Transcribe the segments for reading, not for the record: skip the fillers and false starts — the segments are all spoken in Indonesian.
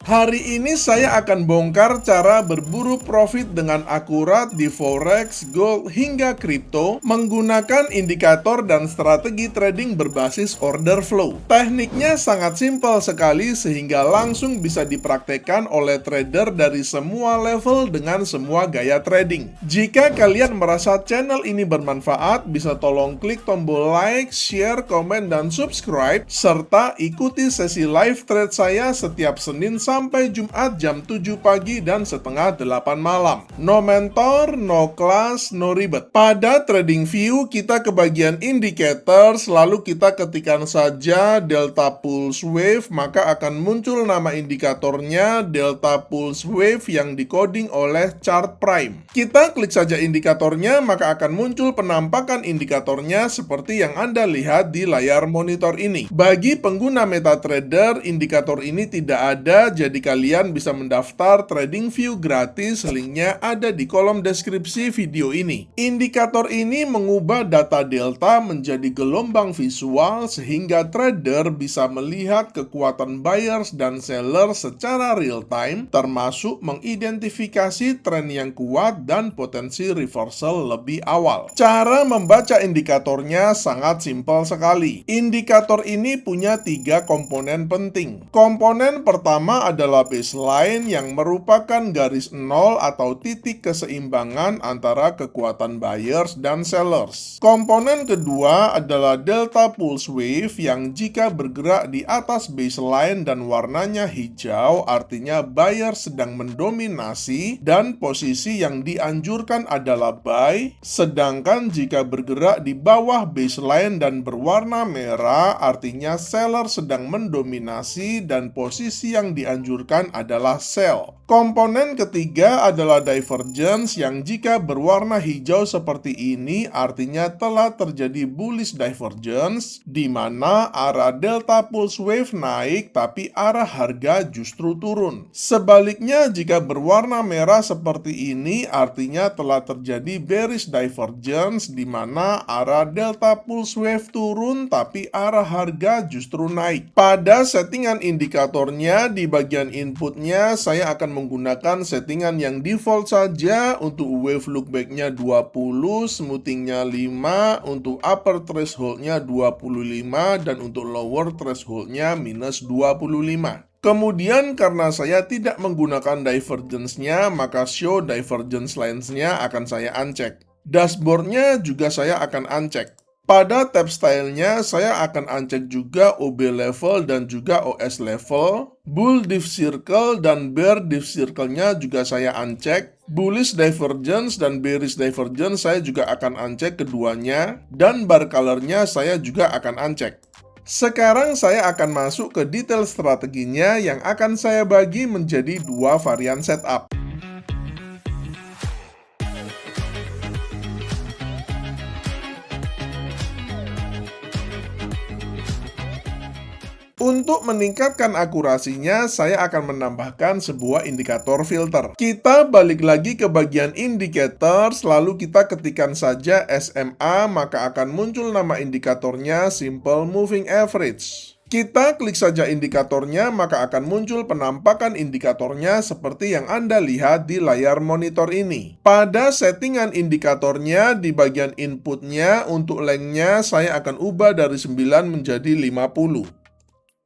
Hari ini saya akan bongkar cara berburu profit dengan akurat di forex, gold, hingga kripto menggunakan indikator dan strategi trading berbasis order flow. Tekniknya sangat simpel sekali sehingga langsung bisa dipraktekkan oleh trader dari semua level dengan semua gaya trading. Jika kalian merasa channel ini bermanfaat, bisa tolong klik tombol like, share, komen, dan subscribe, serta ikuti sesi live trade saya setiap Senin sampai Jumat jam 7 pagi dan setengah 8 malam. No mentor, no class, no ribet. Pada trading view, kita ke bagian indicators, lalu kita ketikkan saja Delta Pulse Wave, maka akan muncul nama indikatornya Delta Pulse Wave yang dikoding oleh chart prime. Kita klik saja indikatornya, maka akan muncul penampakan indikatornya seperti yang Anda lihat di layar monitor ini. Bagi pengguna MetaTrader, indikator ini tidak ada, jadi kalian bisa mendaftar TradingView gratis, linknya ada di kolom deskripsi video ini. Indikator ini mengubah data delta menjadi gelombang visual sehingga trader bisa melihat kekuatan buyers dan sellers secara real time, termasuk mengidentifikasi tren yang kuat dan potensi reversal lebih awal. Cara membaca indikatornya sangat simpel sekali. Indikator ini punya 3 komponen penting. Komponen pertama adalah baseline yang merupakan garis nol atau titik keseimbangan antara kekuatan buyers dan sellers. Komponen kedua adalah delta pulse wave yang jika bergerak di atas baseline dan warnanya hijau artinya buyer sedang mendominasi dan posisi yang dianjurkan adalah buy, sedangkan jika bergerak di bawah baseline dan berwarna merah artinya seller sedang mendominasi dan posisi yang dianjurkan adalah sell. Komponen ketiga adalah divergence yang jika berwarna hijau seperti ini artinya telah terjadi bullish divergence di mana arah delta pulse wave naik tapi arah harga justru turun. Sebaliknya jika berwarna merah seperti ini artinya telah terjadi bearish divergence di mana arah delta pulse wave turun tapi arah harga justru naik. Pada settingan indikatornya di bagian inputnya saya akan menggunakan settingan yang default saja. Untuk wave lookback-nya 20, smoothing-nya 5, untuk upper threshold-nya 25, dan untuk lower threshold-nya minus 25. Kemudian karena saya tidak menggunakan divergence-nya, maka show divergence lines-nya akan saya uncheck. Dashboard-nya juga saya akan uncheck. Pada tab style-nya, saya akan uncheck juga OB level dan juga OS level. Bull div circle dan bear div circle-nya juga saya uncheck. Bullish divergence dan bearish divergence saya juga akan uncheck keduanya. Dan bar color-nya saya juga akan uncheck. Sekarang saya akan masuk ke detail strateginya yang akan saya bagi menjadi 2 varian setup. Untuk meningkatkan akurasinya, saya akan menambahkan sebuah indikator filter. Kita balik lagi ke bagian indicators, lalu kita ketikkan saja SMA, maka akan muncul nama indikatornya Simple Moving Average. Kita klik saja indikatornya, maka akan muncul penampakan indikatornya seperti yang Anda lihat di layar monitor ini. Pada settingan indikatornya, di bagian inputnya, untuk lengthnya saya akan ubah dari 9 menjadi 50.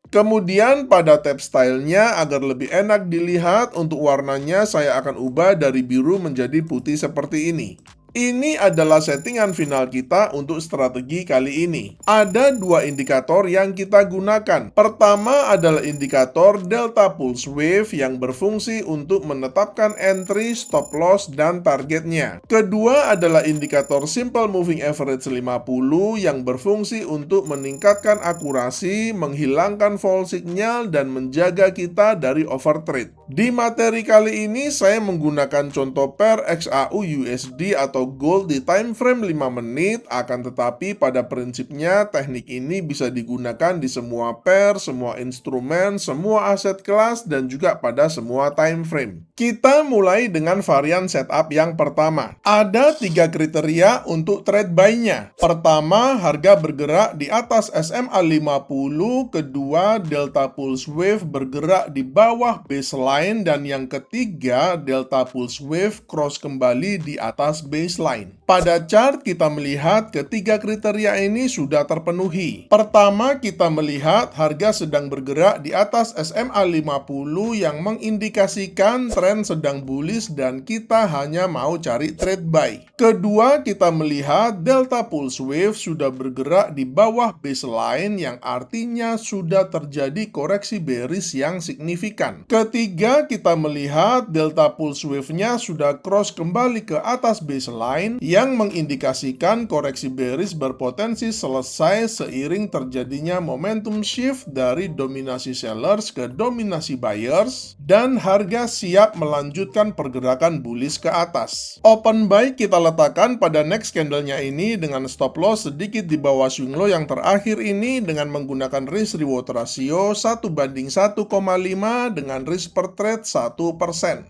Kemudian pada tab style-nya agar lebih enak dilihat, untuk warnanya saya akan ubah dari biru menjadi putih seperti ini. Ini adalah settingan final kita untuk strategi kali ini. Ada 2 indikator yang kita gunakan. Pertama adalah indikator Delta Pulse Wave yang berfungsi untuk menetapkan entry, stop loss, dan targetnya. Kedua adalah indikator Simple Moving Average 50 yang berfungsi untuk meningkatkan akurasi, menghilangkan false signal, dan menjaga kita dari overtrade. Di materi kali ini saya menggunakan contoh pair XAU USD atau gold di time frame 5 menit, akan tetapi pada prinsipnya teknik ini bisa digunakan di semua pair, semua instrumen, semua aset kelas, dan juga pada semua time frame. Kita mulai dengan varian setup yang pertama. Ada 3 kriteria untuk trade buy-nya. Pertama, harga bergerak di atas SMA 50, kedua, Delta Pulse Wave bergerak di bawah baseline, dan yang ketiga, Delta Pulse Wave cross kembali di atas baseline. Pada chart kita melihat ketiga kriteria ini sudah terpenuhi. Pertama, kita melihat harga sedang bergerak di atas SMA 50 yang mengindikasikan tren sedang bullish dan kita hanya mau cari trade buy. Kedua, kita melihat Delta Pulse Wave sudah bergerak di bawah baseline yang artinya sudah terjadi koreksi bearish yang signifikan. Ketiga, kita melihat Delta Pulse Wave-nya sudah cross kembali ke atas baseline yang mengindikasikan koreksi bearish berpotensi selesai seiring terjadinya momentum shift dari dominasi sellers ke dominasi buyers dan harga siap melanjutkan pergerakan bullish ke atas. Open buy kita letakkan pada next candle-nya ini dengan stop loss sedikit di bawah swing low yang terakhir ini dengan menggunakan risk reward ratio 1:1,5 dengan risk per trade 1%.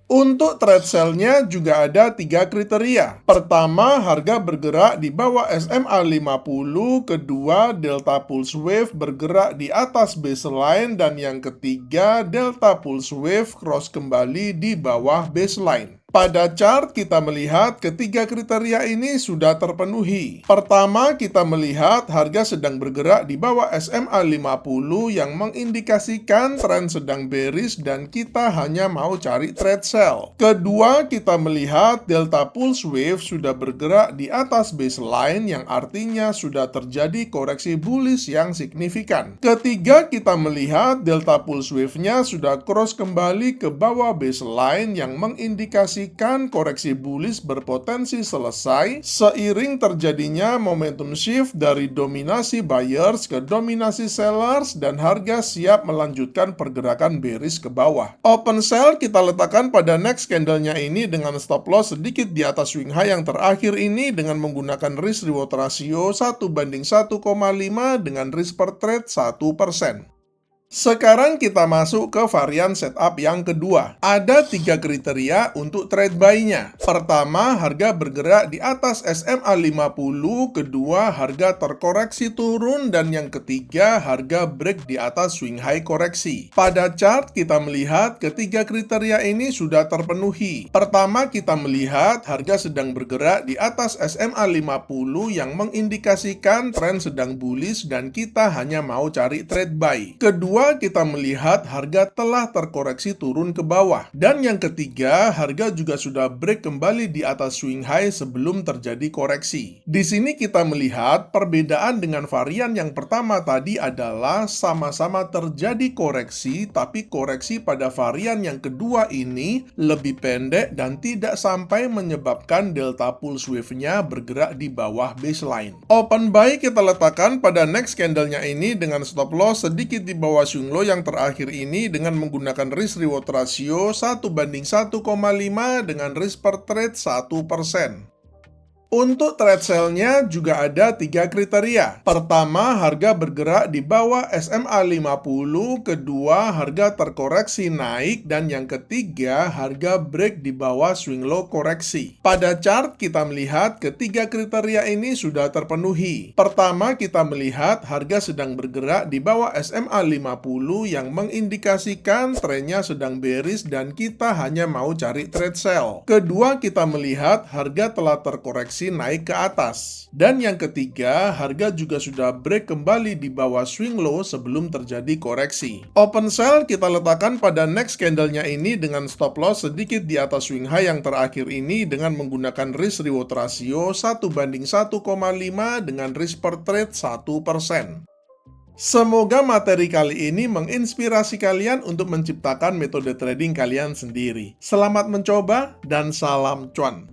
Untuk trade sell-nya juga ada 3 kriteria. Pertama, harga bergerak di bawah SMA 50, kedua, Delta Pulse Wave bergerak di atas baseline, dan yang ketiga, Delta Pulse Wave cross kembali di bawah baseline. Pada chart kita melihat ketiga kriteria ini sudah terpenuhi. Pertama, kita melihat harga sedang bergerak di bawah SMA 50 yang mengindikasikan tren sedang bearish dan kita hanya mau cari trade sell. Kedua, kita melihat Delta Pulse Wave sudah bergerak di atas baseline yang artinya sudah terjadi koreksi bullish yang signifikan. Ketiga, kita melihat Delta Pulse Wave-nya sudah cross kembali ke bawah baseline yang mengindikasikan koreksi bullish berpotensi selesai seiring terjadinya momentum shift dari dominasi buyers ke dominasi sellers dan harga siap melanjutkan pergerakan bearish ke bawah. Open sell kita letakkan pada next candle-nya ini dengan stop loss sedikit di atas swing high yang terakhir ini dengan menggunakan risk reward ratio 1:1,5 dengan risk per trade 1%. Sekarang kita masuk ke varian setup yang kedua. Ada 3 kriteria untuk trade buy-nya. Pertama, harga bergerak di atas SMA 50, kedua, harga terkoreksi turun, dan yang ketiga, harga break di atas swing high koreksi. Pada chart kita melihat ketiga kriteria ini sudah terpenuhi. Pertama, kita melihat harga sedang bergerak di atas SMA 50 yang mengindikasikan tren sedang bullish dan kita hanya mau cari trade buy. Kedua, kita melihat harga telah terkoreksi turun ke bawah. Dan yang ketiga, harga juga sudah break kembali di atas swing high sebelum terjadi koreksi. Di sini kita melihat perbedaan dengan varian yang pertama tadi adalah sama-sama terjadi koreksi, tapi koreksi pada varian yang kedua ini lebih pendek dan tidak sampai menyebabkan Delta Pulse Wave-nya bergerak di bawah baseline. Open buy kita letakkan pada next candle-nya ini dengan stop loss sedikit di bawah swing low yang terakhir ini dengan menggunakan risk reward ratio 1:1,5 dengan risk per trade 1%. Untuk trade sell-nya juga ada 3 kriteria. Pertama, harga bergerak di bawah SMA 50, kedua, harga terkoreksi naik, dan yang ketiga, harga break di bawah swing low koreksi. Pada chart kita melihat ketiga kriteria ini sudah terpenuhi. Pertama, kita melihat harga sedang bergerak di bawah SMA 50 yang mengindikasikan trennya sedang bearish dan kita hanya mau cari trade sell. Kedua, kita melihat harga telah terkoreksi naik ke atas. Dan yang ketiga, harga juga sudah break kembali di bawah swing low sebelum terjadi koreksi. Open sell kita letakkan pada next candle-nya ini dengan stop loss sedikit di atas swing high yang terakhir ini dengan menggunakan risk reward ratio 1:1,5 dengan risk per trade 1%. Semoga materi kali ini menginspirasi kalian untuk menciptakan metode trading kalian sendiri. Selamat mencoba dan salam cuan!